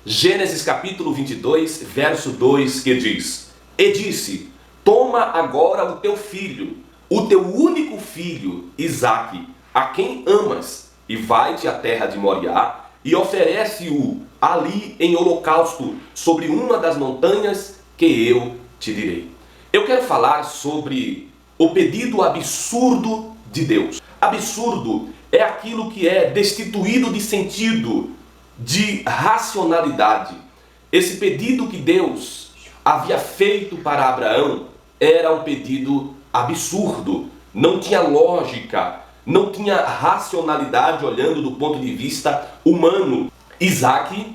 Gênesis capítulo 22, verso 2, que diz: E disse, toma agora o teu filho, o teu único filho, Isaque, a quem amas, e vai-te à terra de Moriá, e oferece-o ali em holocausto, sobre uma das montanhas que eu te direi. Eu quero falar sobre o pedido absurdo de Deus. Absurdo é aquilo que é destituído de sentido, de racionalidade. Esse pedido que Deus havia feito para Abraão era um pedido absurdo, não tinha lógica, não tinha racionalidade olhando do ponto de vista humano. Isaque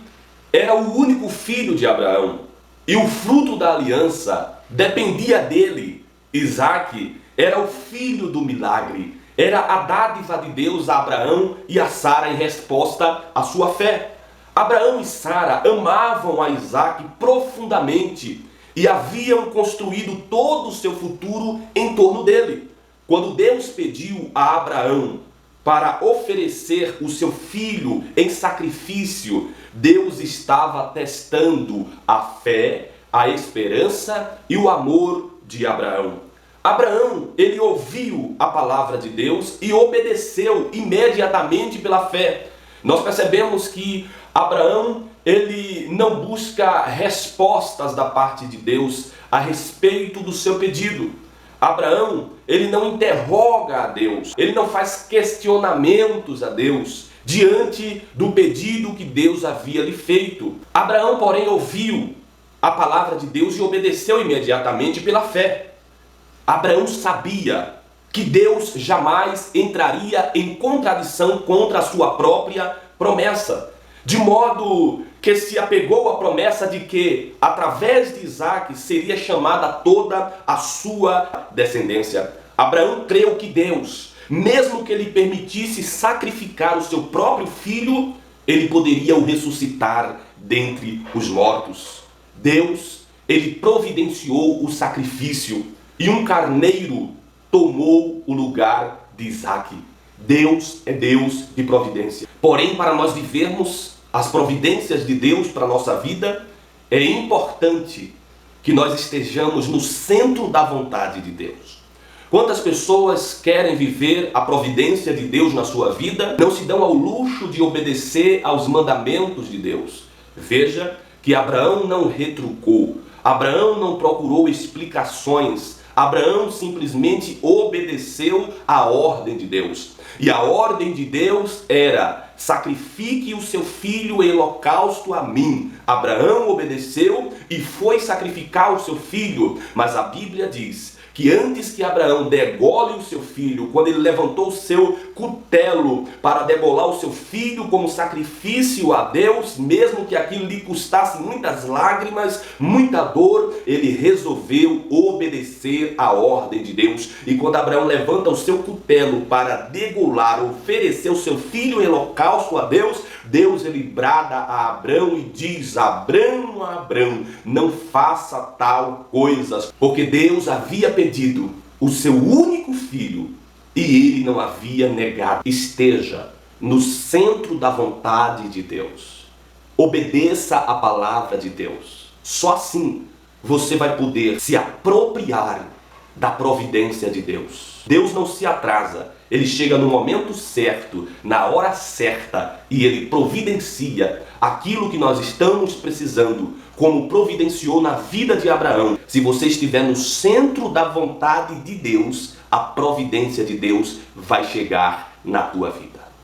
era o único filho de Abraão e o fruto da aliança dependia dele. Isaque era o filho do milagre, era a dádiva de Deus a Abraão e a Sara em resposta à sua fé. Abraão e Sara amavam a Isaque profundamente e haviam construído todo o seu futuro em torno dele. Quando Deus pediu a Abraão para oferecer o seu filho em sacrifício, Deus estava testando a fé, a esperança e o amor de Abraão. Abraão, ele ouviu a palavra de Deus e obedeceu imediatamente pela fé. Nós percebemos que Abraão, ele não busca respostas da parte de Deus a respeito do seu pedido. Abraão, ele não interroga a Deus, ele não faz questionamentos a Deus diante do pedido que Deus havia lhe feito. Abraão, porém, ouviu a palavra de Deus e obedeceu imediatamente pela fé. Abraão sabia que Deus jamais entraria em contradição contra a sua própria promessa, de modo que se apegou à promessa de que, através de Isaque, seria chamada toda a sua descendência. Abraão creu que Deus, mesmo que ele permitisse sacrificar o seu próprio filho, ele poderia o ressuscitar dentre os mortos. Deus, ele providenciou o sacrifício e um carneiro tomou o lugar de Isaque. Deus é Deus de providência. Porém, para nós vivermos as providências de Deus para a nossa vida, é importante que nós estejamos no centro da vontade de Deus. Quantas pessoas querem viver a providência de Deus na sua vida, não se dão ao luxo de obedecer aos mandamentos de Deus. Veja que Abraão não retrucou, Abraão não procurou explicações, Abraão simplesmente obedeceu à ordem de Deus. E a ordem de Deus era: sacrifique o seu filho em holocausto a mim. Abraão obedeceu e foi sacrificar o seu filho. Mas a Bíblia diz que antes que Abraão degole o seu filho, quando ele levantou o seu cutelo para degolar o seu filho como sacrifício a Deus, mesmo que aquilo lhe custasse muitas lágrimas, muita dor, ele resolveu obedecer à ordem de Deus. E quando Abraão levanta o seu cutelo para degolar, oferecer o seu filho em holocausto a Deus, Deus ele brada a Abraão e diz: Abraão, Abraão, não faça tal coisa, porque Deus havia pedido o seu único filho e ele não havia negado. Esteja no centro da vontade de Deus. Obedeça a palavra de Deus. Só assim você vai poder se apropriar da providência de Deus. Deus não se atrasa, ele chega no momento certo, na hora certa, e ele providencia aquilo que nós estamos precisando, como providenciou na vida de Abraão. Se você estiver no centro da vontade de Deus, a providência de Deus vai chegar na tua vida.